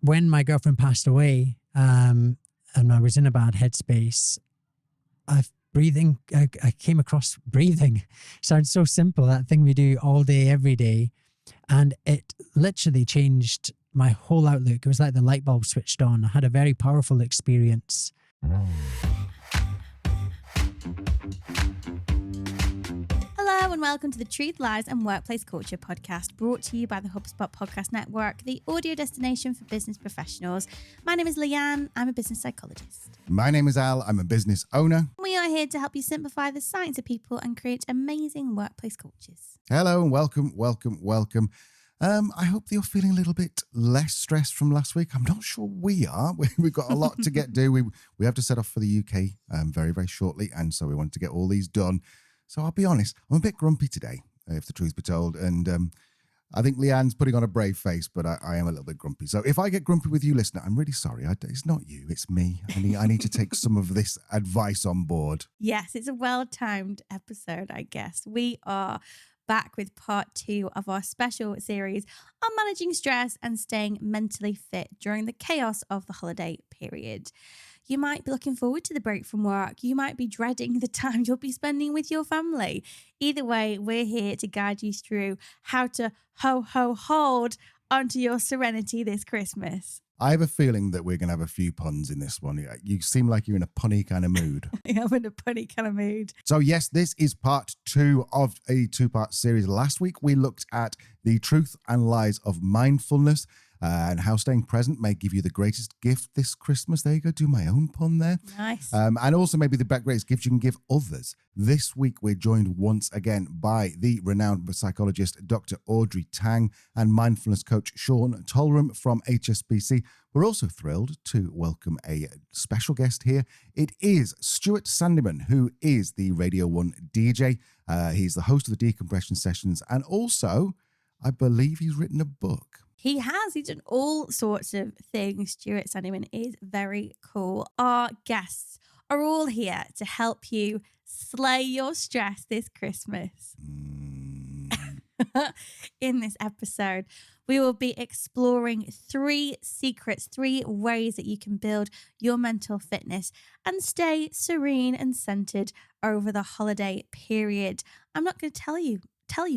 when my girlfriend passed away, and I was in a bad headspace, I came across breathing. Sounds so simple, that thing we do all day, every day. And it literally changed my whole outlook. It was like the light bulb switched on. I had a very powerful experience. Hello and welcome to the Truth, Lies and Workplace Culture podcast, brought to you by the HubSpot Podcast Network, the audio destination for business professionals. My name is Leanne. I'm a business psychologist. My name is Al. I'm a business owner. We are here to help you simplify the science of people and create amazing workplace cultures. Hello and welcome. I hope that you're feeling a little bit less stressed from last week. I'm not sure we are. We've got a lot to get done. We have to set off for the UK very, very shortly. And so we wanted to get all these done. So I'll be honest, I'm a bit grumpy today, if the truth be told. And I think Leanne's putting on a brave face, but I am a little bit grumpy. So if I get grumpy with you, listener, I'm really sorry. It's not you, it's me. I need to take some of this advice on board. Yes, it's a well-timed episode, I guess. We are back with part 2 of our special series on managing stress and staying mentally fit during the chaos of the holiday period. You might be looking forward to the break from work. You might be dreading the time you'll be spending with your family. Either way, we're here to guide you through how to hold onto your serenity this Christmas. I have a feeling that we're going to have a few puns in this one. You seem like you're in a punny kind of mood. I'm in a punny kind of mood. So yes, this is part 2 of a 2-part series. Last week, we looked at the truth and lies of mindfulness and how staying present may give you the greatest gift this Christmas. There you go, do my own pun there. Nice. And also maybe the greatest gift you can give others. This week, we're joined once again by the renowned psychologist, Dr. Audrey Tang, and mindfulness coach, Sean Tolram from HSBC. We're also thrilled to welcome a special guest here. It is Stuart Sandeman, who is the Radio 1 DJ. He's the host of the Decompression Sessions, and also, I believe he's written a book. He has. He's done all sorts of things. Stuart Sandeman is very cool. Our guests are all here to help you slay your stress this Christmas. In this episode, we will be exploring 3 secrets, 3 ways that you can build your mental fitness and stay serene and centered over the holiday period. I'm not going to tell you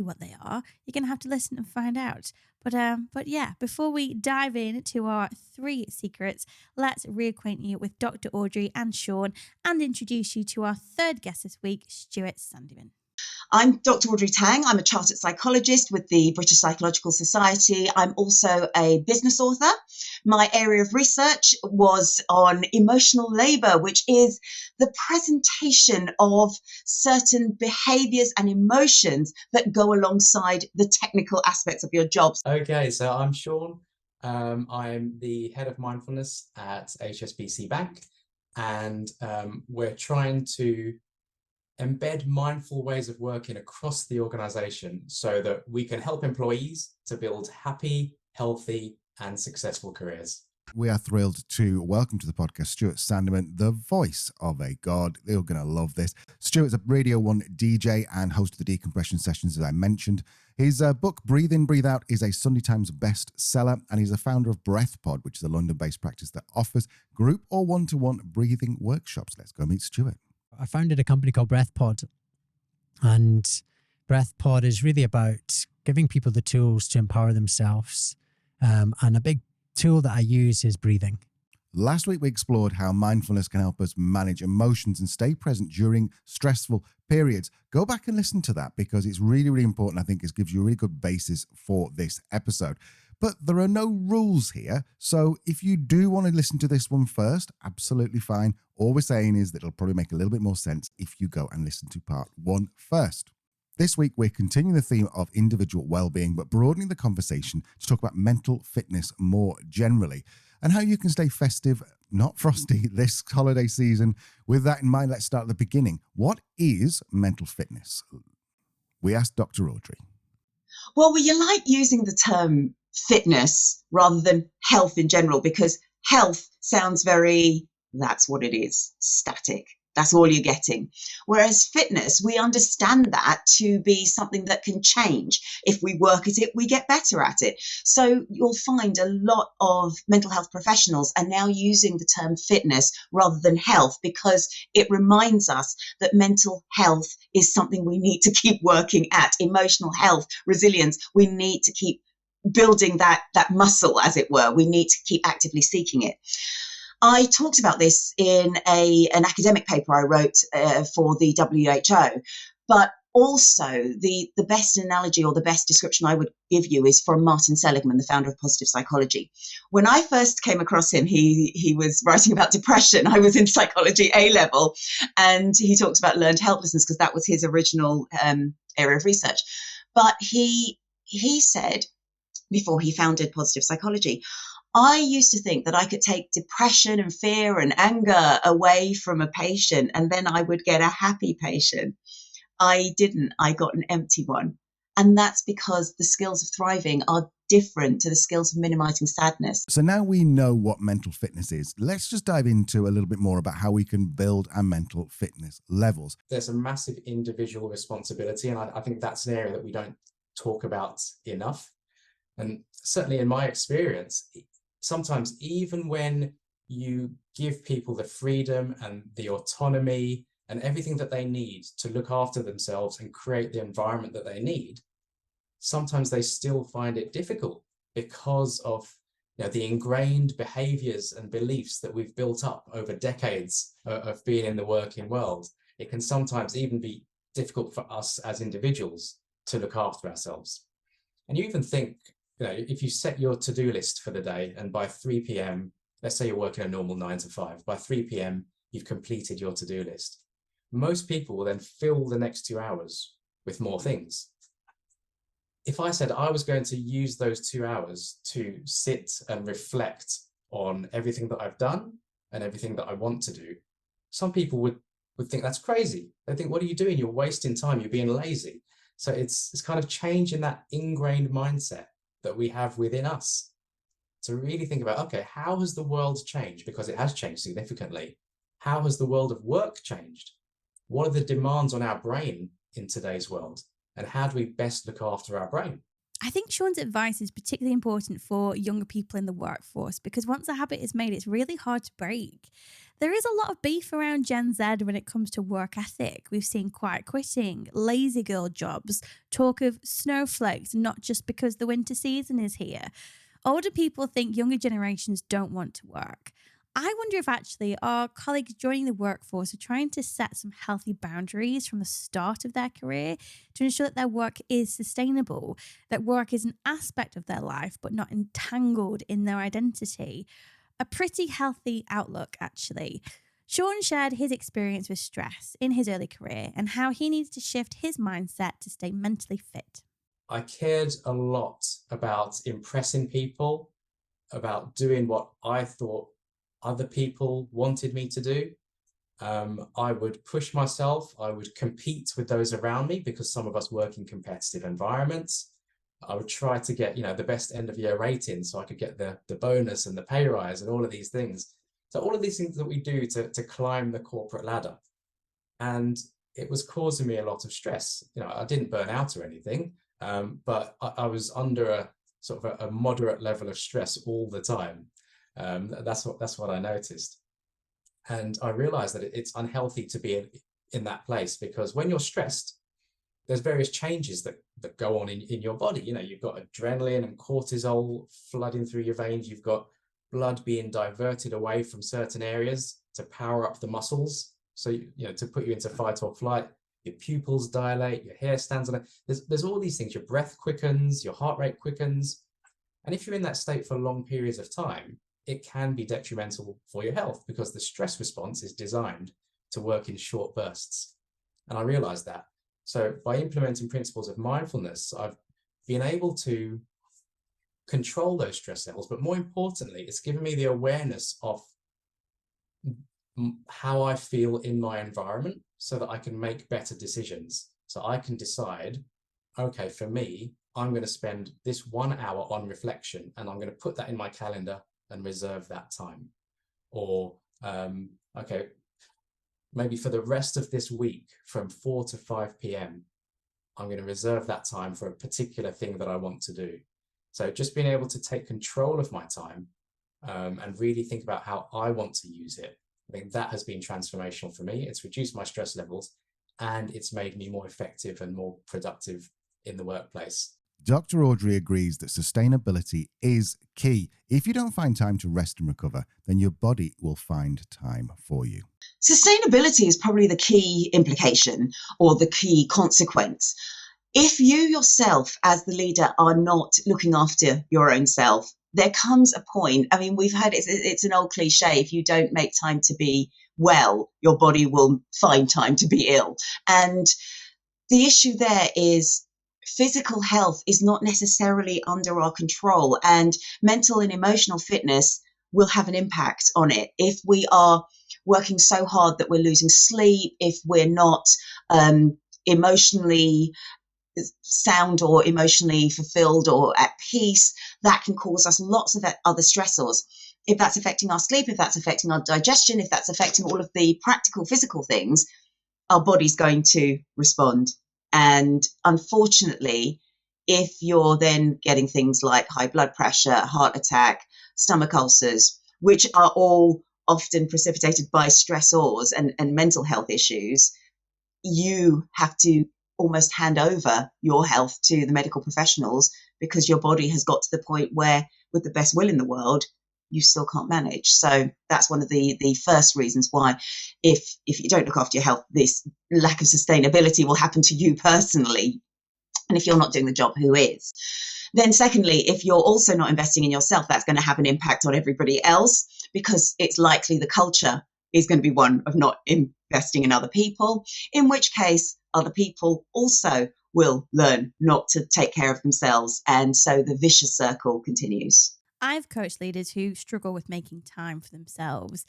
what they are. You're going to have to listen and find out. But yeah, before we dive into our 3 secrets, let's reacquaint you with Dr. Audrey and Sean and introduce you to our 3rd guest this week, Stuart Sandeman. I'm Dr. Audrey Tang. I'm a chartered psychologist with the British Psychological Society. I'm also a business author. My area of research was on emotional labour, which is the presentation of certain behaviours and emotions that go alongside the technical aspects of your jobs. Okay, so I'm Sean. I'm the head of mindfulness at HSBC Bank, and we're trying to embed mindful ways of working across the organization so that we can help employees to build happy, healthy, and successful careers. We are thrilled to welcome to the podcast Stuart Sandeman, the voice of a god. You're going to love this. Stuart's a Radio 1 DJ and host of the Decompression Sessions, as I mentioned. His book, Breathe In, Breathe Out, is a Sunday Times bestseller, and he's the founder of Breathpod, which is a London-based practice that offers group or one-to-one breathing workshops. Let's go meet Stuart. I founded a company called Breathpod, and Breathpod is really about giving people the tools to empower themselves. And a big tool that I use is breathing. Last week, we explored how mindfulness can help us manage emotions and stay present during stressful periods. Go back and listen to that because it's really, really important. I think it gives you a really good basis for this episode. But there are no rules here. So if you do want to listen to this one first, absolutely fine. All we're saying is that it'll probably make a little bit more sense if you go and listen to part 1 first. This week, we're continuing the theme of individual well-being, but broadening the conversation to talk about mental fitness more generally and how you can stay festive, not frosty, this holiday season. With that in mind, let's start at the beginning. What is mental fitness? We asked Dr. Audrey. Well, we like using the term fitness rather than health in general, because health sounds very, that's what it is, static. That's all you're getting. Whereas fitness, we understand that to be something that can change. If we work at it, we get better at it. So you'll find a lot of mental health professionals are now using the term fitness rather than health, because it reminds us that mental health is something we need to keep working at. Emotional health, resilience, we need to keep building that muscle, as it were. We need to keep actively seeking it. I talked about this in an academic paper I wrote for the WHO, but also the best analogy or the best description I would give you is from Martin Seligman, the founder of positive psychology. When I first came across him, he was writing about depression. I was in psychology A-level, and he talked about learned helplessness because that was his original area of research. But he said, before he founded positive psychology, I used to think that I could take depression and fear and anger away from a patient and then I would get a happy patient. I didn't. I got an empty one. And that's because the skills of thriving are different to the skills of minimizing sadness. So now we know what mental fitness is. Let's just dive into a little bit more about how we can build our mental fitness levels. There's a massive individual responsibility, and I think that's an area that we don't talk about enough. And certainly in my experience, sometimes even when you give people the freedom and the autonomy and everything that they need to look after themselves and create the environment that they need, sometimes they still find it difficult because of the ingrained behaviors and beliefs that we've built up over decades of being in the working world. It can sometimes even be difficult for us as individuals to look after ourselves. And you even think, if you set your to-do list for the day and by 3 p.m., let's say you're working a normal 9 to 5, by 3 p.m. you've completed your to-do list. Most people will then fill the next 2 hours with more things. If I said I was going to use those 2 hours to sit and reflect on everything that I've done and everything that I want to do, some people would think that's crazy. They think, what are you doing? You're wasting time. You're being lazy. So it's kind of changing that ingrained mindset that we have within us to really think about, okay, how has the world changed? Because it has changed significantly. How has the world of work changed? What are the demands on our brain in today's world? And how do we best look after our brain? I think Sean's advice is particularly important for younger people in the workforce because once a habit is made, it's really hard to break. There is a lot of beef around Gen Z when it comes to work ethic. We've seen quiet quitting, lazy girl jobs, talk of snowflakes, not just because the winter season is here. Older people think younger generations don't want to work. I wonder if actually our colleagues joining the workforce are trying to set some healthy boundaries from the start of their career to ensure that their work is sustainable, that work is an aspect of their life but not entangled in their identity. A pretty healthy outlook, actually. Sean shared his experience with stress in his early career and how he needed to shift his mindset to stay mentally fit. I cared a lot about impressing people, about doing what I thought other people wanted me to do. I would push myself. I would compete with those around me because some of us work in competitive environments. I would try to get, the best end of year rating so I could get the bonus and the pay rise and all of these things. So all of these things that we do to climb the corporate ladder. And it was causing me a lot of stress. I didn't burn out or anything, but I was under a sort of a moderate level of stress all the time. That's what I noticed. And I realized that it's unhealthy to be in that place because when you're stressed, there's various changes that go on in your body. You've got adrenaline and cortisol flooding through your veins. You've got blood being diverted away from certain areas to power up the muscles. So, to put you into fight or flight, your pupils dilate, your hair stands on it. There's all these things. Your breath quickens, your heart rate quickens. And if you're in that state for long periods of time, it can be detrimental for your health because the stress response is designed to work in short bursts. And I realized that. So by implementing principles of mindfulness, I've been able to control those stress levels, but more importantly, it's given me the awareness of how I feel in my environment so that I can make better decisions. So I can decide, okay, for me, I'm going to spend this 1 hour on reflection and I'm going to put that in my calendar and reserve that time. Or, okay, maybe for the rest of this week from 4 to 5 p.m., I'm going to reserve that time for a particular thing that I want to do. So just being able to take control of my time and really think about how I want to use it. I think that has been transformational for me. It's reduced my stress levels and it's made me more effective and more productive in the workplace. Dr. Audrey agrees that sustainability is key. If you don't find time to rest and recover, then your body will find time for you. Sustainability is probably the key implication or the key consequence. If you yourself as the leader are not looking after your own self, there comes a point, I mean, we've heard it's an old cliche, if you don't make time to be well, your body will find time to be ill. And the issue there is physical health is not necessarily under our control, and mental and emotional fitness will have an impact on it. If we are working so hard that we're losing sleep, if we're not emotionally sound or emotionally fulfilled or at peace, that can cause us lots of other stressors. If that's affecting our sleep, if that's affecting our digestion, if that's affecting all of the practical physical things, our body's going to respond. And unfortunately, if you're then getting things like high blood pressure, heart attack, stomach ulcers, which are all often precipitated by stressors and mental health issues, you have to almost hand over your health to the medical professionals because your body has got to the point where, with the best will in the world, you still can't manage. So that's one of the first reasons why if you don't look after your health, this lack of sustainability will happen to you personally. And if you're not doing the job, who is? Then secondly, if you're also not investing in yourself, that's going to have an impact on everybody else, because it's likely the culture is going to be one of not investing in other people, in which case other people also will learn not to take care of themselves. And so the vicious circle continues. I've coached leaders who struggle with making time for themselves,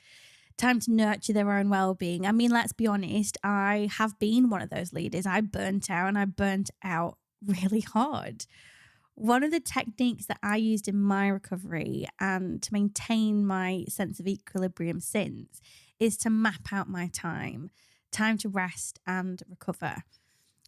time to nurture their own well-being. I mean, let's be honest, I have been one of those leaders. I burnt out, and I burnt out really hard. One of the techniques that I used in my recovery and to maintain my sense of equilibrium since is to map out my time to rest and recover.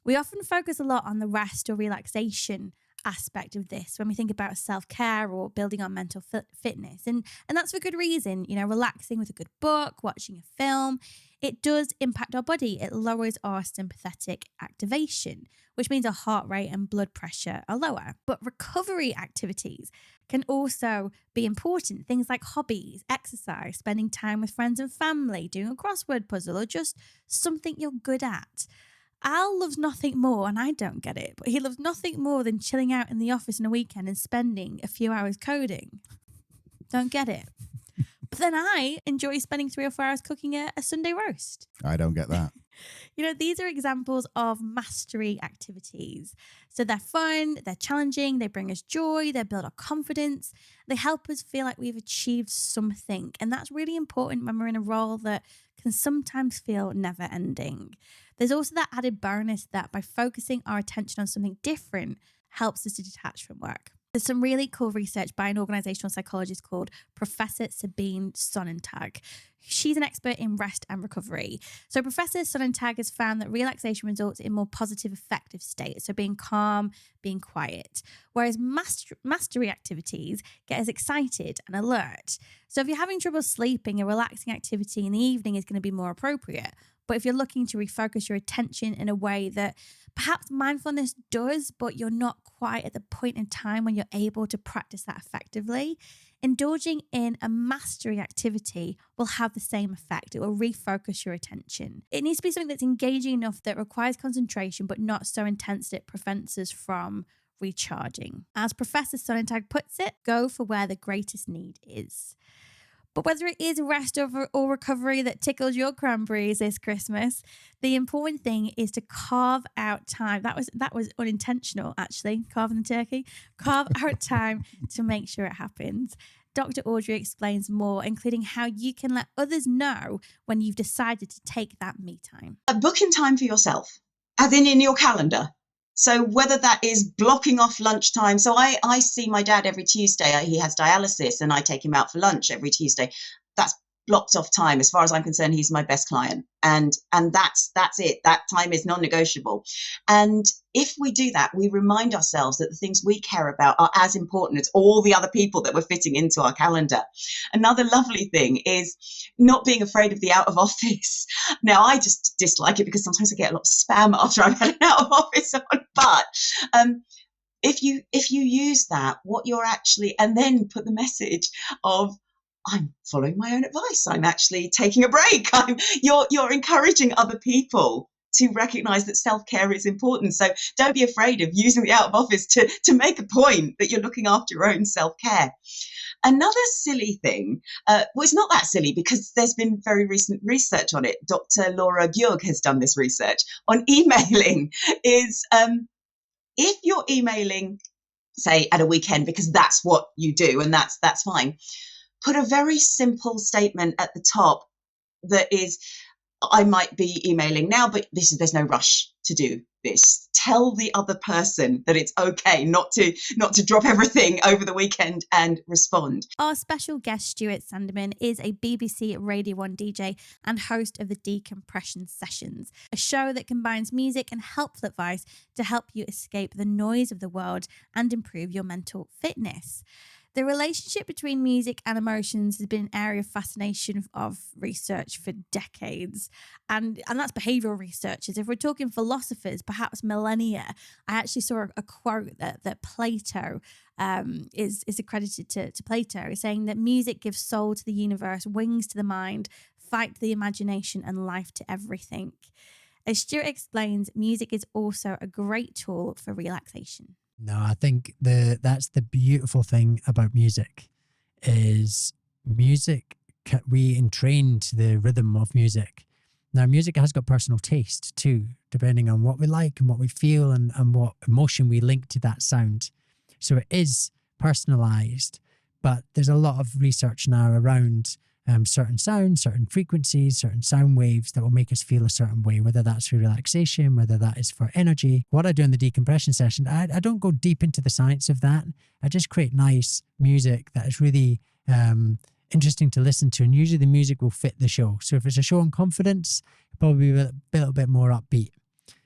We often focus a lot on the rest or relaxation aspect of this when we think about self-care or building on mental fitness. And that's for good reason. You know, relaxing with a good book, watching a film, it does impact our body. It lowers our sympathetic activation, which means our heart rate and blood pressure are lower. But recovery activities can also be important. Things like hobbies, exercise, spending time with friends and family, doing a crossword puzzle, or just something you're good at. Al loves nothing more, and I don't get it, but he loves nothing more than chilling out in the office on a weekend and spending a few hours coding. Don't get it. But then I enjoy spending 3 or 4 hours cooking a Sunday roast. I don't get that. You know, these are examples of mastery activities. So they're fun, they're challenging, they bring us joy, they build our confidence, they help us feel like we've achieved something. And that's really important when we're in a role that can sometimes feel never ending. There's also that added bonus that by focusing our attention on something different helps us to detach from work. There's some really cool research by an organizational psychologist called Professor Sabine Sonnentag. She's an expert in rest and recovery. So Professor Sonnentag has found that relaxation results in more positive affective states, so being calm, being quiet, whereas mastery activities get us excited and alert. So if you're having trouble sleeping, a relaxing activity in the evening is going to be more appropriate. But if you're looking to refocus your attention in a way that perhaps mindfulness does, but you're not quite at the point in time when you're able to practice that effectively, indulging in a mastery activity will have the same effect. It will refocus your attention. It needs to be something that's engaging enough that requires concentration, but not so intense that it prevents us from recharging. As Professor Sonnentag puts it, go for where the greatest need is. But whether it is rest or recovery that tickles your cranberries this Christmas, the important thing is to carve out time. That was unintentional, actually, carving the turkey. Carve out time to make sure it happens. Dr. Audrey explains more, including how you can let others know when you've decided to take that me time. Book in time for yourself, as in your calendar. So whether that is blocking off lunchtime. So I see my dad every Tuesday. He has dialysis and I take him out for lunch every Tuesday. That's blocked off time. As far as I'm concerned, he's my best client. And that's it. That time is non-negotiable. And if we do that, we remind ourselves that the things we care about are as important as all the other people that we're fitting into our calendar. Another lovely thing is not being afraid of the out of office. Now, I just dislike it because sometimes I get a lot of spam after I've had an out of office on. But if you use that, what you're actually, and then put the message of, I'm following my own advice. I'm actually taking a break. You're encouraging other people to recognize that self-care is important. So don't be afraid of using the out of office to make a point that you're looking after your own self-care. Another silly thing, well, it's not that silly because there's been very recent research on it. Dr. Laura Gyurg has done this research on emailing, is if you're emailing, say, at a weekend, because that's what you do, and that's fine, put a very simple statement at the top that is, I might be emailing now, but there's no rush to do this. Tell the other person that it's okay not to drop everything over the weekend and respond. Our special guest, Stuart Sandeman, is a BBC Radio 1 DJ and host of the Decompression Sessions, a show that combines music and helpful advice to help you escape the noise of the world and improve your mental fitness. The relationship between music and emotions has been an area of fascination of research for decades. And that's behavioural researchers. If we're talking philosophers, perhaps millennia, I actually saw a quote that Plato is accredited to Plato, saying that music gives soul to the universe, wings to the mind, fight to the imagination, and life to everything. As Stuart explains, music is also a great tool for relaxation. No, I think that's the beautiful thing about music is music, we entrain to the rhythm of music. Now, music has got personal taste too, depending on what we like and what we feel and what emotion we link to that sound. So it is personalized, but there's a lot of research now around certain sounds, certain frequencies, certain sound waves that will make us feel a certain way, whether that's for relaxation, whether that is for energy. What I do in the decompression session, I don't go deep into the science of that. I just create nice music that is really interesting to listen to, and usually the music will fit the show. So if it's a show on confidence, it'll probably be a little bit more upbeat.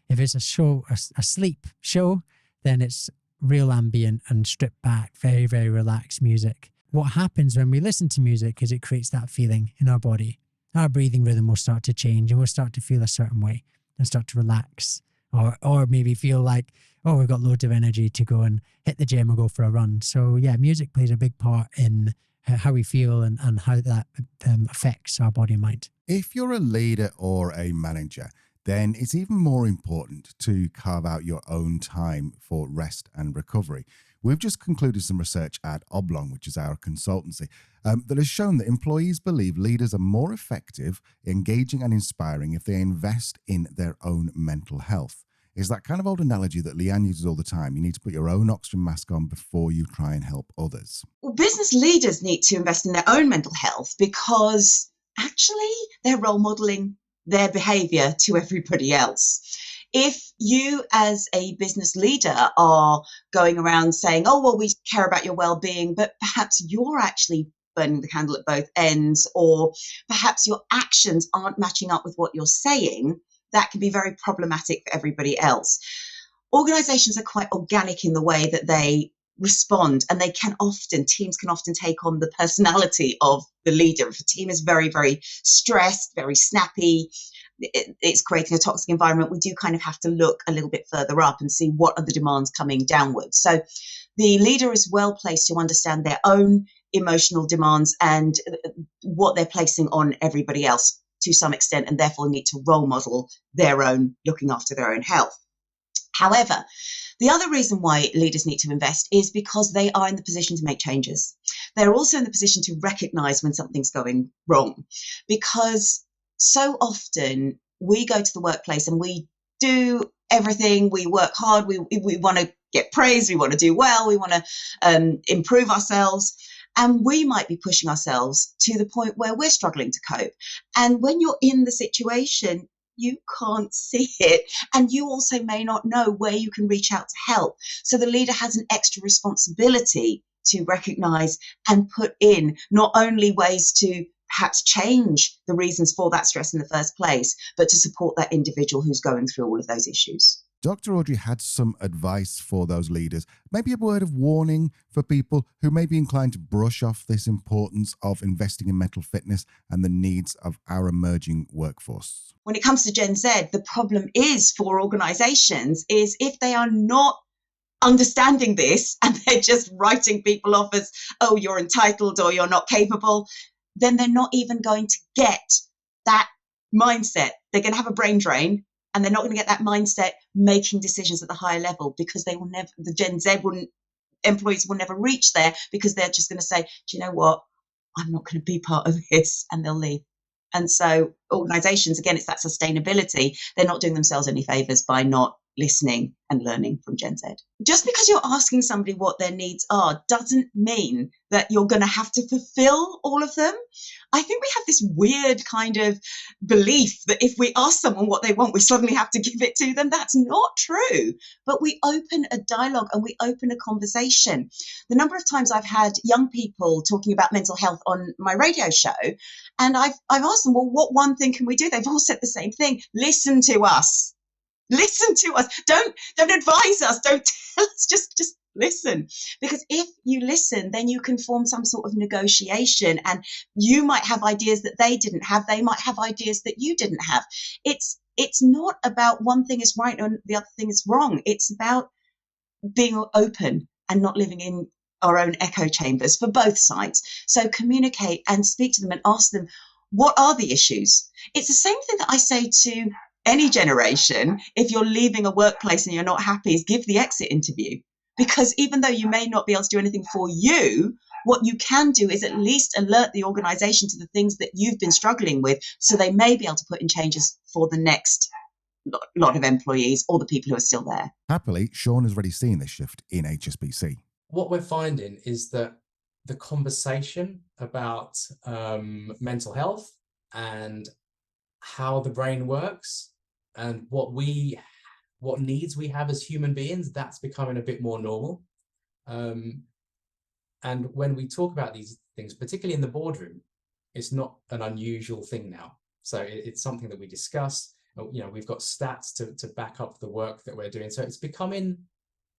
If it's a sleep show, then it's real ambient and stripped back, very, very relaxed music. What happens when we listen to music is it creates that feeling in our body. Our breathing rhythm will start to change and we'll start to feel a certain way and start to relax, or maybe feel like, oh, we've got loads of energy to go and hit the gym or go for a run. So yeah, music plays a big part in how we feel and how that affects our body and mind. If you're a leader or a manager, then it's even more important to carve out your own time for rest and recovery. We've just concluded some research at Oblong, which is our consultancy, that has shown that employees believe leaders are more effective, engaging and inspiring if they invest in their own mental health. It's that kind of old analogy that Leanne uses all the time. You need to put your own oxygen mask on before you try and help others. Well, business leaders need to invest in their own mental health because actually they're role modeling their behavior to everybody else. If you as a business leader are going around saying, oh, well, we care about your well-being, but perhaps you're actually burning the candle at both ends, or perhaps your actions aren't matching up with what you're saying, that can be very problematic for everybody else. Organizations are quite organic in the way that they respond, and teams can often take on the personality of the leader. If a team is very, very stressed, very snappy, it's creating a toxic environment, we do kind of have to look a little bit further up and see what are the demands coming downwards. So the leader is well placed to understand their own emotional demands and what they're placing on everybody else to some extent, and therefore need to role model their own, looking after their own health. However, the other reason why leaders need to invest is because they are in the position to make changes. They're also in the position to recognize when something's going wrong, because so often we go to the workplace and we do everything, we work hard, we want to get praise, we want to do well, we want to improve ourselves, and we might be pushing ourselves to the point where we're struggling to cope. And when you're in the situation, you can't see it, and you also may not know where you can reach out to help. So the leader has an extra responsibility to recognize and put in not only ways to perhaps change the reasons for that stress in the first place, but to support that individual who's going through all of those issues. Dr. Audrey had some advice for those leaders, maybe a word of warning for people who may be inclined to brush off this importance of investing in mental fitness and the needs of our emerging workforce. When it comes to Gen Z, the problem is for organizations is if they are not understanding this and they're just writing people off as, oh, you're entitled or you're not capable, then they're not even going to get that mindset. They're going to have a brain drain, and they're not going to get that mindset making decisions at the higher level, because they will never, the Gen Z employees will never reach there, because they're just going to say, do you know what? I'm not going to be part of this, and they'll leave. And so organizations, again, it's that sustainability. They're not doing themselves any favors by not listening and learning from Gen Z. Just because you're asking somebody what their needs are doesn't mean that you're going to have to fulfill all of them. I think we have this weird kind of belief that if we ask someone what they want, we suddenly have to give it to them. That's not true. But we open a dialogue and we open a conversation. The number of times I've had young people talking about mental health on my radio show, and I've asked them, well, what one thing can we do? They've all said the same thing. Listen to us. Listen to us. Don't advise us. Don't tell us. Just listen. Because if you listen, then you can form some sort of negotiation, and you might have ideas that they didn't have. They might have ideas that you didn't have. It's not about one thing is right and the other thing is wrong. It's about being open and not living in our own echo chambers for both sides. So communicate and speak to them and ask them, what are the issues? It's the same thing that I say to any generation. If you're leaving a workplace and you're not happy, is give the exit interview. Because even though you may not be able to do anything for you, what you can do is at least alert the organization to the things that you've been struggling with, so they may be able to put in changes for the next lot of employees or the people who are still there. Happily, Sean has already seen this shift in HSBC. What we're finding is that the conversation about mental health and how the brain works and what needs we have as human beings, that's becoming a bit more normal. And when we talk about these things, particularly in the boardroom, it's not an unusual thing now. So it's something that we discuss. We've got stats to back up the work that we're doing. So it's becoming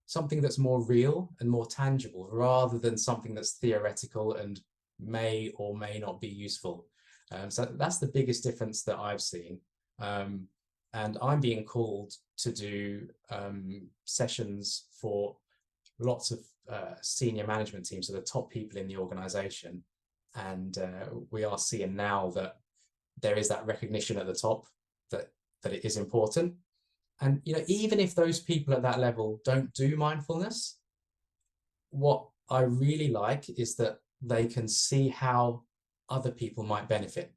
something that's more real and more tangible, rather than something that's theoretical and may or may not be useful. So that's the biggest difference that I've seen. And I'm being called to do sessions for lots of senior management teams, so the top people in the organization. And we are seeing now that there is that recognition at the top that it is important. And even if those people at that level don't do mindfulness, what I really like is that they can see how other people might benefit.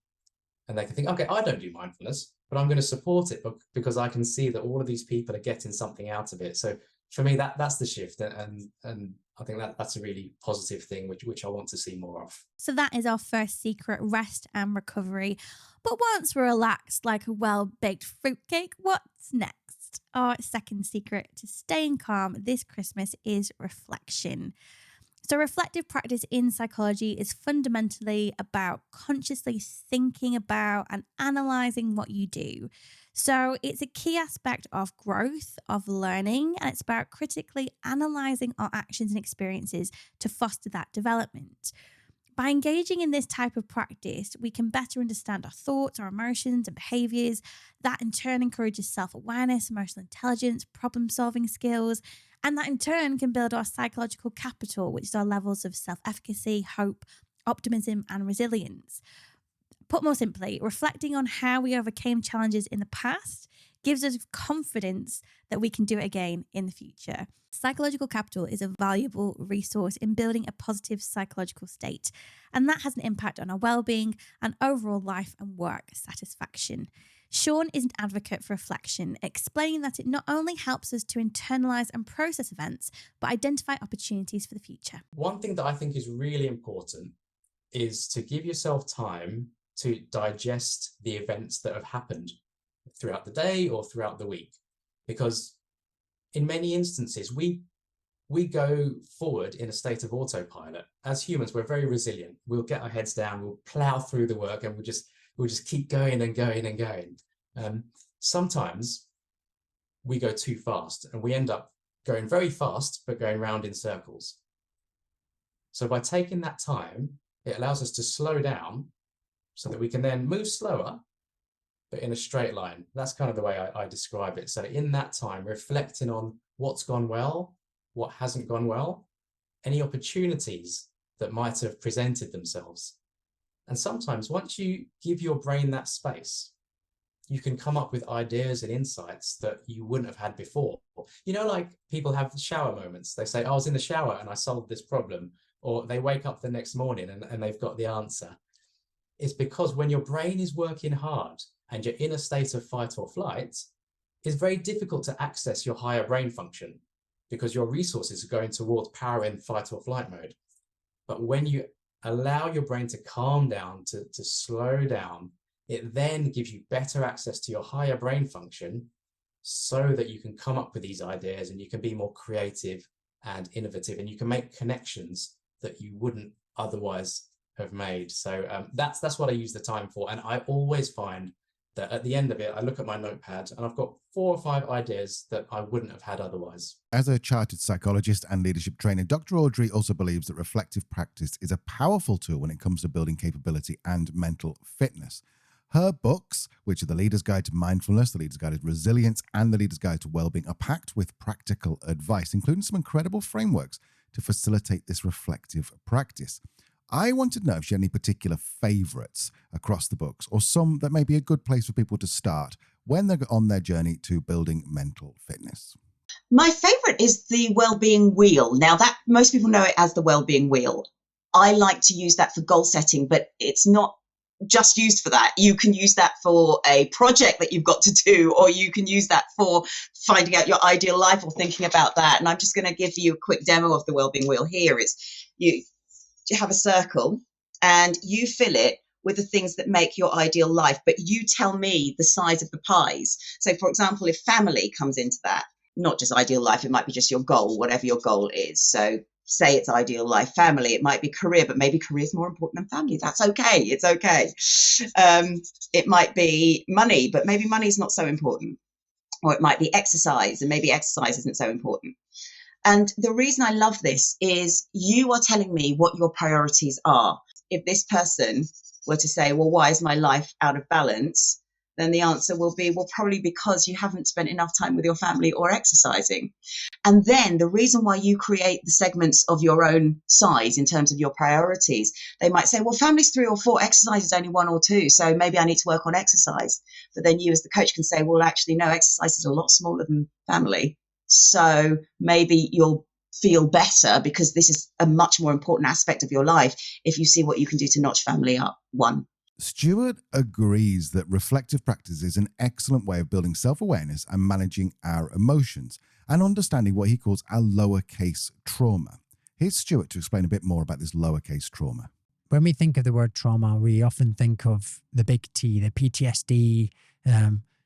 And they can think, okay, I don't do mindfulness, but I'm going to support it because I can see that all of these people are getting something out of it. So for me, that's the shift. And I think that's a really positive thing, which I want to see more of. So that is our first secret, rest and recovery. But once we're relaxed like a well-baked fruitcake, what's next? Our second secret to staying calm this Christmas is reflection. So reflective practice in psychology is fundamentally about consciously thinking about and analysing what you do. So it's a key aspect of growth, of learning, and it's about critically analysing our actions and experiences to foster that development. By engaging in this type of practice, we can better understand our thoughts, our emotions and behaviours. That in turn encourages self-awareness, emotional intelligence, problem-solving skills, and that in turn can build our psychological capital, which is our levels of self-efficacy, hope, optimism and resilience. Put more simply, reflecting on how we overcame challenges in the past gives us confidence that we can do it again in the future. Psychological capital is a valuable resource in building a positive psychological state, and that has an impact on our well-being and overall life and work satisfaction. Sean is an advocate for reflection, explaining that it not only helps us to internalise and process events, but identify opportunities for the future. One thing that I think is really important is to give yourself time to digest the events that have happened throughout the day or throughout the week. Because in many instances, we we go forward in a state of autopilot. As humans, we're very resilient. We'll get our heads down, we'll plow through the work, and we'll just keep going and going and going. Sometimes we go too fast and we end up going very fast, but going round in circles. So by taking that time, it allows us to slow down so that we can then move slower, but in a straight line. That's kind of the way I describe it. So in that time, reflecting on what's gone well, what hasn't gone well, any opportunities that might have presented themselves. And sometimes once you give your brain that space, you can come up with ideas and insights that you wouldn't have had before. You know, like people have shower moments. They say, I was in the shower and I solved this problem. Or they wake up the next morning and they've got the answer. It's because when your brain is working hard and you're in a state of fight or flight, it's very difficult to access your higher brain function because your resources are going towards powering fight or flight mode. But when you allow your brain to calm down, to slow down, it then gives you better access to your higher brain function so that you can come up with these ideas and you can be more creative and innovative and you can make connections that you wouldn't otherwise have made. So that's what I use the time for. And I always find that at the end of it, I look at my notepad and I've got 4 or 5 ideas that I wouldn't have had otherwise. As a chartered psychologist and leadership trainer, Dr. Audrey also believes that reflective practice is a powerful tool when it comes to building capability and mental fitness. Her books, which are The Leader's Guide to Mindfulness, The Leader's Guide to Resilience, and The Leader's Guide to Wellbeing, are packed with practical advice, including some incredible frameworks to facilitate this reflective practice. I wanted to know if she had any particular favourites across the books or some that may be a good place for people to start when they're on their journey to building mental fitness. My favourite is the Wellbeing Wheel. Now, that most people know it as the Wellbeing Wheel. I like to use that for goal setting, but it's not just used for that. You can use that for a project that you've got to do, or you can use that for finding out your ideal life or thinking about that. And I'm just going to give you a quick demo of the Wellbeing Wheel here. You have a circle and you fill it with the things that make your ideal life, but you tell me the size of the pies. So for example, if family comes into that, not just ideal life, it might be just your goal, whatever your goal is. So say it's ideal life, family, it might be career, but maybe career is more important than family. That's okay. It's okay. It might be money, but maybe money is not so important. Or it might be exercise, and maybe exercise isn't so important. And the reason I love this is you are telling me what your priorities are. If this person were to say, well, why is my life out of balance? Then the answer will be, well, probably because you haven't spent enough time with your family or exercising. And then the reason why you create the segments of your own size in terms of your priorities, they might say, well, family's 3 or 4, exercise is only 1 or 2. So maybe I need to work on exercise. But then you as the coach can say, well, actually, no, exercise is a lot smaller than family. So maybe you'll feel better because this is a much more important aspect of your life if you see what you can do to notch family up 1. Stuart agrees that reflective practice is an excellent way of building self-awareness and managing our emotions and understanding what he calls our lowercase trauma. Here's Stuart to explain a bit more about this lowercase trauma. When we think of the word trauma, we often think of the big T, the PTSD,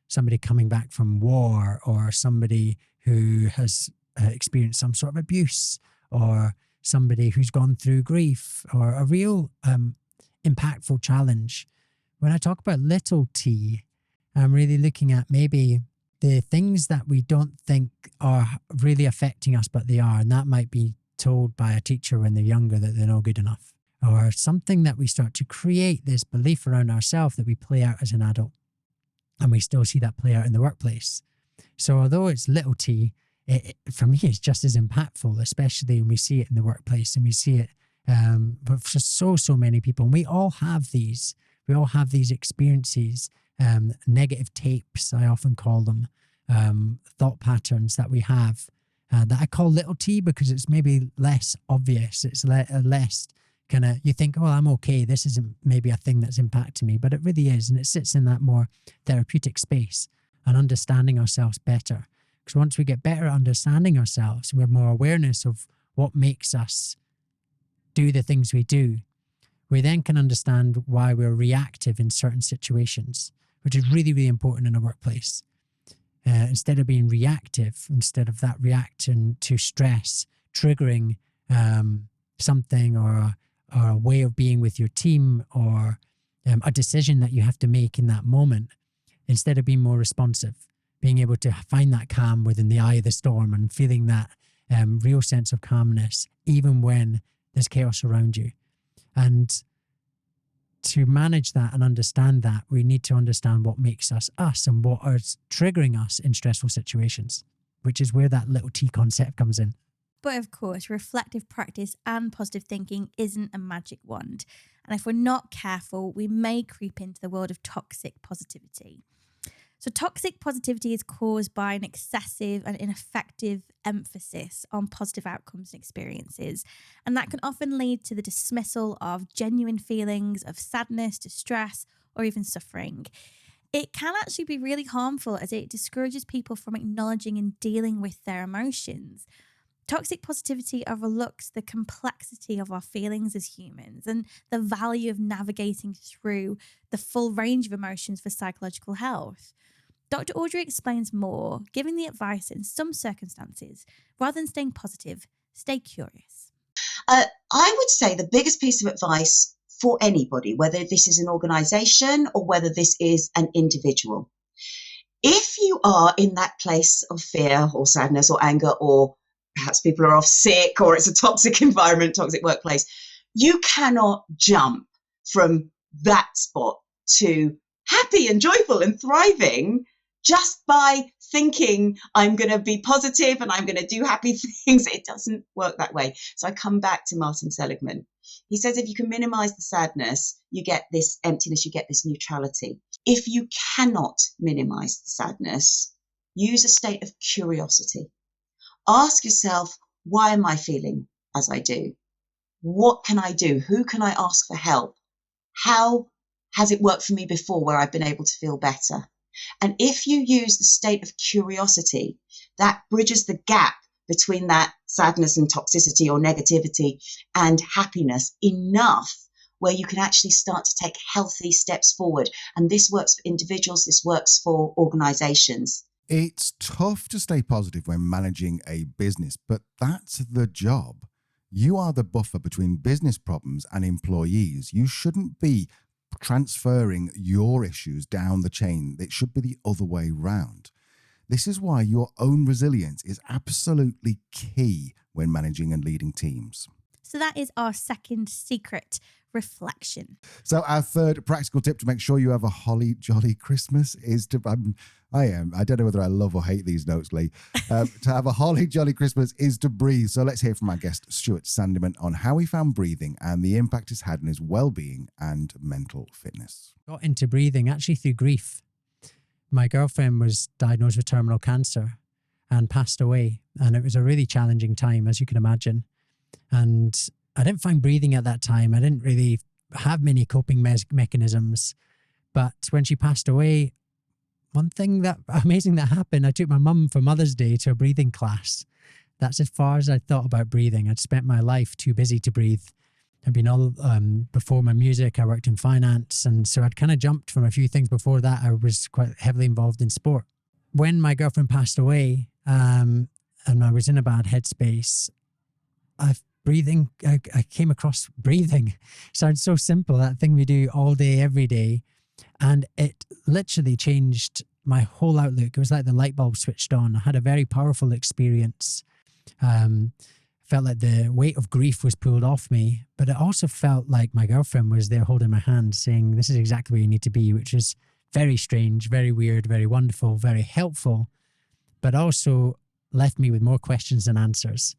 somebody coming back from war, or somebody who has experienced some sort of abuse, or somebody who's gone through grief, or a real impactful challenge. When I talk about little t, I'm really looking at maybe the things that we don't think are really affecting us, but they are. And that might be told by a teacher when they're younger that they're not good enough, or something that we start to create this belief around ourselves that we play out as an adult. And we still see that play out in the workplace. So although it's little t, for me, it's just as impactful, especially when we see it in the workplace and we see it but for so many people. And we all have these experiences, negative tapes, I often call them, thought patterns that we have that I call little t because it's maybe less obvious. It's less kind of, you think, oh, I'm okay. This isn't maybe a thing that's impacting me, but it really is. And it sits in that more therapeutic space and understanding ourselves better. Because once we get better at understanding ourselves, we have more awareness of what makes us do the things we do, we then can understand why we're reactive in certain situations, which is really, really important in a workplace. Instead of being reactive, instead of that reaction to stress, triggering something or a way of being with your team or a decision that you have to make in that moment, instead of being more responsive, being able to find that calm within the eye of the storm and feeling that real sense of calmness, even when there's chaos around you. And to manage that and understand that, we need to understand what makes us us and what is triggering us in stressful situations, which is where that little T concept comes in. But of course, reflective practice and positive thinking isn't a magic wand. And if we're not careful, we may creep into the world of toxic positivity. So toxic positivity is caused by an excessive and ineffective emphasis on positive outcomes and experiences. And that can often lead to the dismissal of genuine feelings of sadness, distress, or even suffering. It can actually be really harmful as it discourages people from acknowledging and dealing with their emotions. Toxic positivity overlooks the complexity of our feelings as humans and the value of navigating through the full range of emotions for psychological health. Dr. Audrey explains more, giving the advice that in some circumstances, rather than staying positive, stay curious. I would say the biggest piece of advice for anybody, whether this is an organisation or whether this is an individual, if you are in that place of fear or sadness or anger, or perhaps people are off sick or it's a toxic environment, toxic workplace, you cannot jump from that spot to happy and joyful and thriving just by thinking I'm going to be positive and I'm going to do happy things. It doesn't work that way. So I come back to Martin Seligman. He says if you can minimize the sadness, you get this emptiness, you get this neutrality. If you cannot minimize the sadness, use a state of curiosity. Ask yourself, why am I feeling as I do? What can I do? Who can I ask for help? How has it worked for me before where I've been able to feel better? And if you use the state of curiosity, that bridges the gap between that sadness and toxicity or negativity and happiness enough where you can actually start to take healthy steps forward. And this works for individuals, this works for organizations. It's tough to stay positive when managing a business, but that's the job. You are the buffer between business problems and employees. You shouldn't be transferring your issues down the chain. It should be the other way round. This is why your own resilience is absolutely key when managing and leading teams. So that is our second secret, reflection. So our third practical tip to make sure you have a holly jolly Christmas is to, I don't know whether I love or hate these notes, Lee. To have a holly jolly Christmas is to breathe. So let's hear from our guest, Stuart Sandeman, on how he found breathing and the impact it's had on his well-being and mental fitness. Got into breathing actually through grief. My girlfriend was diagnosed with terminal cancer and passed away. And it was a really challenging time, as you can imagine. And I didn't find breathing at that time. I didn't really have many coping mechanisms. But when she passed away, one thing that amazing that happened, I took my mum for Mother's Day to a breathing class. That's as far as I thought about breathing. I'd spent my life too busy to breathe. I'd been all, before my music, I worked in finance. And so I'd kind of jumped from a few things before that. I was quite heavily involved in sport. When my girlfriend passed away, and I was in a bad headspace, I came across breathing. Sounds so simple, that thing we do all day, every day. And it literally changed my whole outlook. It was like the light bulb switched on. I had a very powerful experience. Felt like the weight of grief was pulled off me, but it also felt like my girlfriend was there holding my hand saying, this is exactly where you need to be, which is very strange, very weird, very wonderful, very helpful, but also left me with more questions than answers.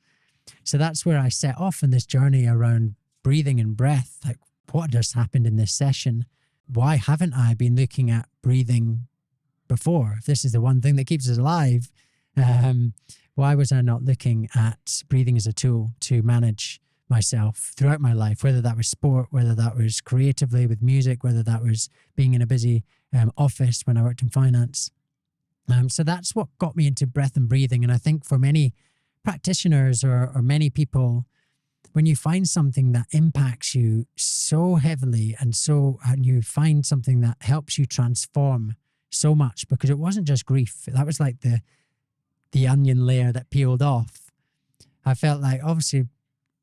So that's where I set off on this journey around breathing and breath. Like, what just happened in this session? Why haven't I been looking at breathing before? If this is the one thing that keeps us alive, why was I not looking at breathing as a tool to manage myself throughout my life, whether that was sport, whether that was creatively with music, whether that was being in a busy office when I worked in finance. So that's what got me into breath and breathing. And I think for many practitioners or many people, when you find something that impacts you so heavily and you find something that helps you transform so much, because it wasn't just grief. That was like the onion layer that peeled off. I felt like obviously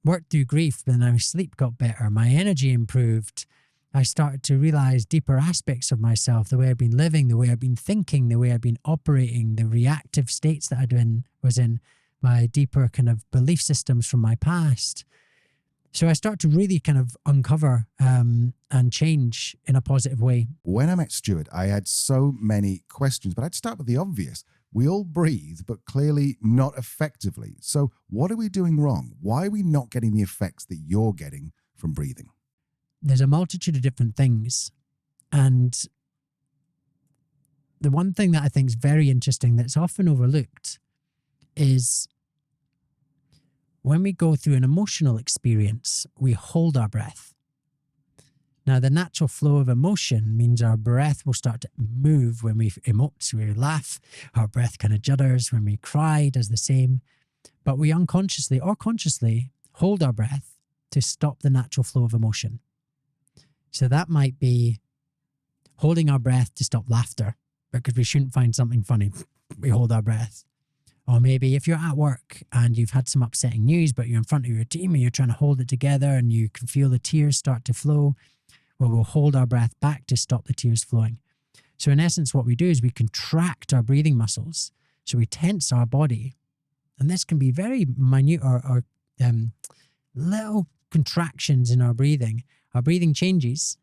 worked through grief, but then my sleep got better, my energy improved. I started to realize deeper aspects of myself, the way I've been living, the way I've been thinking, the way I've been operating, the reactive states that was in, my deeper kind of belief systems from my past. So I start to really kind of uncover and change in a positive way. When I met Stuart, I had so many questions, but I'd start with the obvious. We all breathe, but clearly not effectively. So what are we doing wrong? Why are we not getting the effects that you're getting from breathing? There's a multitude of different things. And the one thing that I think is very interesting that's often overlooked is when we go through an emotional experience, we hold our breath. Now, the natural flow of emotion means our breath will start to move when we emote. So we laugh, our breath kind of judders. When we cry, does the same. But we unconsciously or consciously hold our breath to stop the natural flow of emotion. So that might be holding our breath to stop laughter because we shouldn't find something funny. We hold our breath. Or maybe if you're at work and you've had some upsetting news, but you're in front of your team and you're trying to hold it together and you can feel the tears start to flow, well, we'll hold our breath back to stop the tears flowing. So in essence, what we do is we contract our breathing muscles. So we tense our body. And this can be very minute or little contractions in our breathing. Our breathing changes.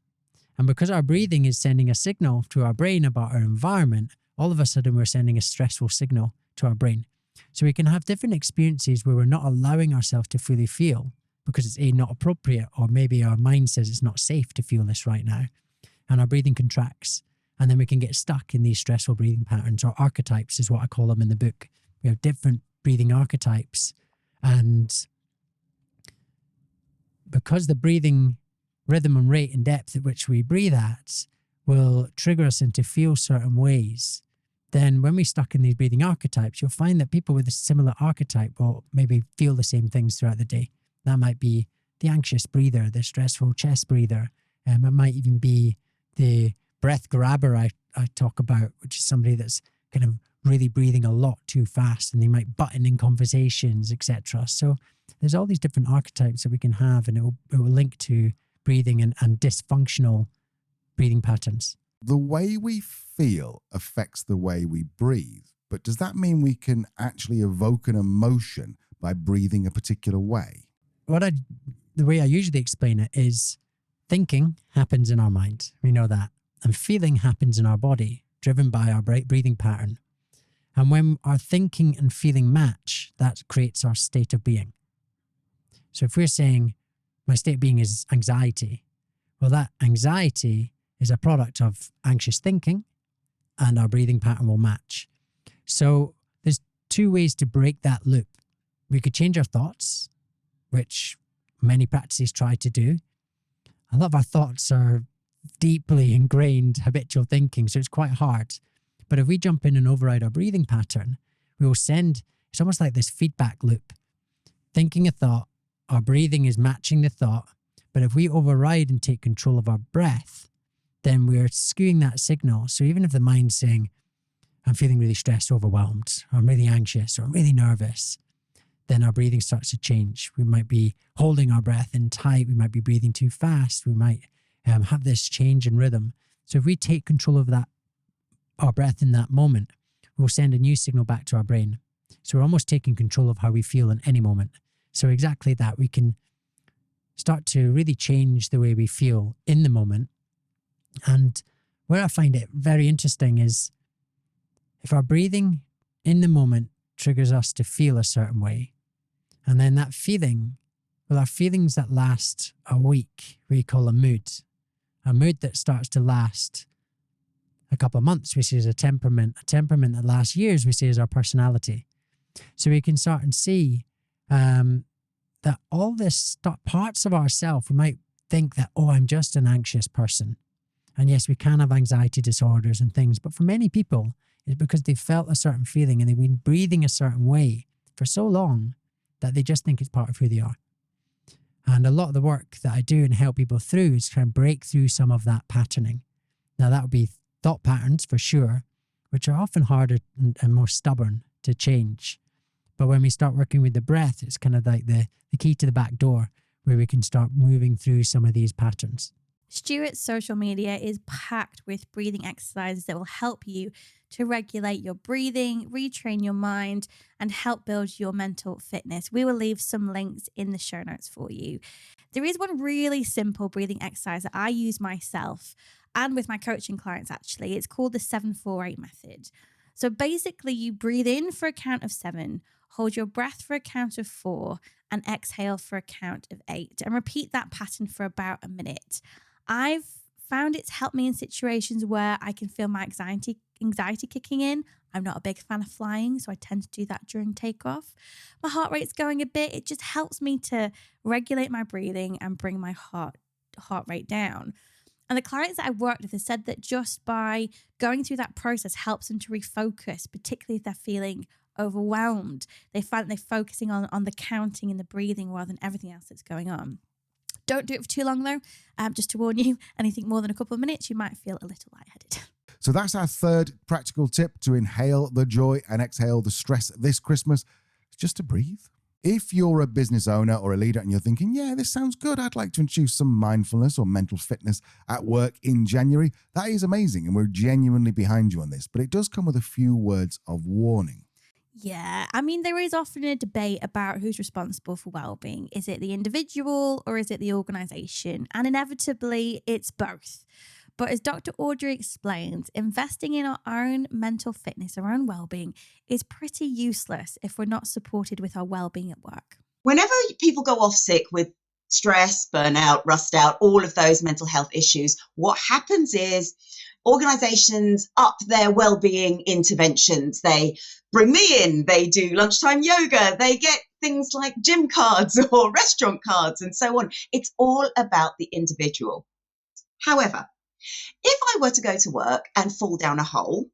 And because our breathing is sending a signal to our brain about our environment, all of a sudden we're sending a stressful signal to our brain. So we can have different experiences where we're not allowing ourselves to fully feel because it's not appropriate, or maybe our mind says it's not safe to feel this right now. And our breathing contracts. And then we can get stuck in these stressful breathing patterns, or archetypes is what I call them in the book. We have different breathing archetypes. And because the breathing rhythm and rate and depth at which we breathe at will trigger us into feel certain ways, then when we're stuck in these breathing archetypes, you'll find that people with a similar archetype will maybe feel the same things throughout the day. That might be the anxious breather, the stressful chest breather. It might even be the breath grabber I talk about, which is somebody that's kind of really breathing a lot too fast and they might button in conversations, etc. So there's all these different archetypes that we can have, and it will link to breathing and dysfunctional breathing patterns. The way we feel affects the way we breathe, but does that mean we can actually evoke an emotion by breathing a particular way? The way I usually explain it is thinking happens in our mind. We know that. And feeling happens in our body, driven by our breathing pattern. And when our thinking and feeling match, that creates our state of being. So if we're saying my state of being is anxiety, well, that anxiety is a product of anxious thinking, and our breathing pattern will match. So there's two ways to break that loop. We could change our thoughts, which many practices try to do. A lot of our thoughts are deeply ingrained habitual thinking, so it's quite hard. But if we jump in and override our breathing pattern, we will it's almost like this feedback loop. Thinking a thought, our breathing is matching the thought. But if we override and take control of our breath, then we're skewing that signal. So even if the mind's saying, I'm feeling really stressed, overwhelmed, or I'm really anxious, or I'm really nervous, then our breathing starts to change. We might be holding our breath in tight. We might be breathing too fast. We might have this change in rhythm. So if we take control of our breath in that moment, we'll send a new signal back to our brain. So we're almost taking control of how we feel in any moment. So exactly that, we can start to really change the way we feel in the moment. And where I find it very interesting is if our breathing in the moment triggers us to feel a certain way, and then that feeling, well, our feelings that last a week, we call a mood that starts to last a couple of months, we say is a temperament that lasts years, we say is our personality. So we can start and see that all this parts of ourselves, we might think that, oh, I'm just an anxious person. And yes, we can have anxiety disorders and things, but for many people, it's because they felt a certain feeling and they've been breathing a certain way for so long that they just think it's part of who they are. And a lot of the work that I do and help people through is try and break through some of that patterning. Now, that would be thought patterns for sure, which are often harder and more stubborn to change. But when we start working with the breath, it's kind of like the key to the back door where we can start moving through some of these patterns. Stuart's social media is packed with breathing exercises that will help you to regulate your breathing, retrain your mind, and help build your mental fitness. We will leave some links in the show notes for you. There is one really simple breathing exercise that I use myself and with my coaching clients, actually. It's called the 7-4-8 method. So basically, you breathe in for a count of 7, hold your breath for a count of 4, and exhale for a count of 8. And repeat that pattern for about a minute. I've found it's helped me in situations where I can feel my anxiety kicking in. I'm not a big fan of flying, so I tend to do that during takeoff. My heart rate's going a bit. It just helps me to regulate my breathing and bring my heart rate down. And the clients that I've worked with have said that just by going through that process helps them to refocus, particularly if they're feeling overwhelmed. They find they're focusing on the counting and the breathing rather than everything else that's going on. Don't do it for too long, though. Just to warn you, anything more than a couple of minutes, you might feel a little lightheaded. So that's our third practical tip to inhale the joy and exhale the stress this Christmas. It's just to breathe. If you're a business owner or a leader and you're thinking, yeah, this sounds good, I'd like to introduce some mindfulness or mental fitness at work in January, that is amazing. And we're genuinely behind you on this. But it does come with a few words of warning. Yeah, I mean, there is often a debate about who's responsible for well-being. Is it the individual or is it the organisation? And inevitably, it's both. But as Dr. Audrey explains, investing in our own mental fitness, our own well-being, is pretty useless if we're not supported with our well-being at work. Whenever people go off sick with stress, burnout, rust out, all of those mental health issues, what happens is organizations up their well-being interventions. They bring me in, they do lunchtime yoga, they get things like gym cards or restaurant cards and so on. It's all about the individual. However, if I were to go to work and fall down a hole,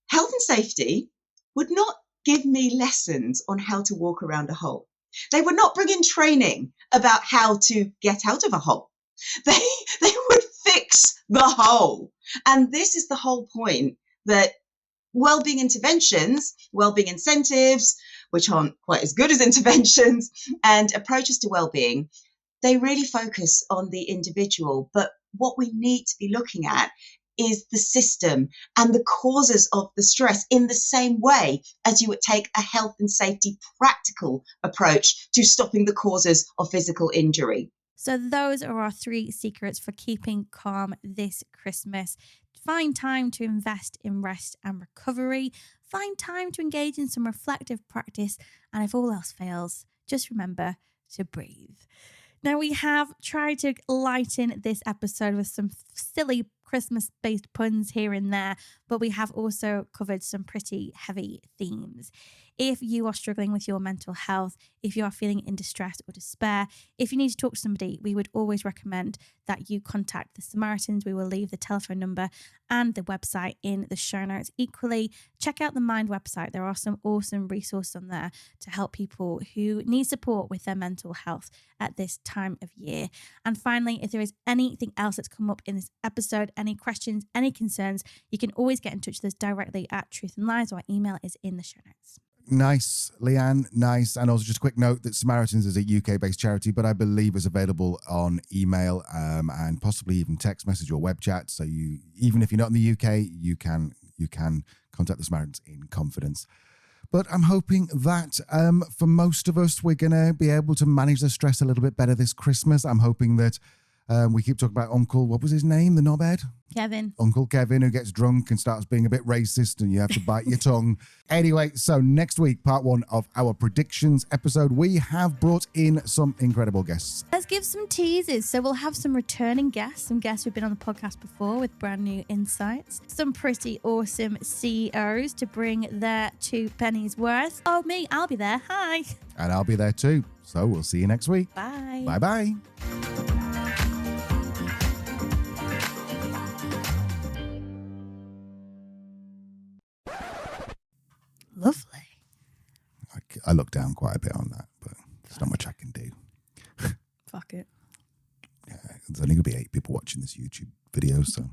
health and safety would not give me lessons on how to walk around a hole. They would not bring in training about how to get out of a hole. They would fix the hole. And this is the whole point, that wellbeing interventions, wellbeing incentives, which aren't quite as good as interventions, and approaches to wellbeing, they really focus on the individual. But what we need to be looking at is the system and the causes of the stress in the same way as you would take a health and safety practical approach to stopping the causes of physical injury. So those are our 3 secrets for keeping calm this Christmas. Find time to invest in rest and recovery. Find time to engage in some reflective practice. And if all else fails, just remember to breathe. Now, we have tried to lighten this episode with some silly Christmas-based puns here and there, but we have also covered some pretty heavy themes. If you are struggling with your mental health, if you are feeling in distress or despair, if you need to talk to somebody, we would always recommend that you contact the Samaritans. We will leave the telephone number and the website in the show notes. Equally, check out the Mind website. There are some awesome resources on there to help people who need support with their mental health at this time of year. And finally, if there is anything else that's come up in this episode, any questions, any concerns, you can always get in touch with us directly at Truth and Lies. Our email is in the show notes. Nice, Leanne, nice. And also just a quick note that Samaritans is a UK-based charity, but I believe is available on email and possibly even text message or web chat. So you, even if you're not in the UK, you can contact the Samaritans in confidence. But I'm hoping that for most of us, we're going to be able to manage the stress a little bit better this Christmas. I'm hoping that we keep talking about Uncle, what was his name, the knobhead? Kevin. Uncle Kevin, who gets drunk and starts being a bit racist and you have to bite your tongue. Anyway, so next week, part 1 of our predictions episode, we have brought in some incredible guests. Let's give some teasers. So we'll have some returning guests, some guests who've been on the podcast before with brand new insights, some pretty awesome CEOs to bring their 2 pennies worth. Oh, me, I'll be there. Hi. And I'll be there too. So we'll see you next week. Bye. Bye-bye. Lovely. I look down quite a bit on that, but there's not much I can do. Fuck it. Yeah, there's only going to be 8 people watching this YouTube video, so...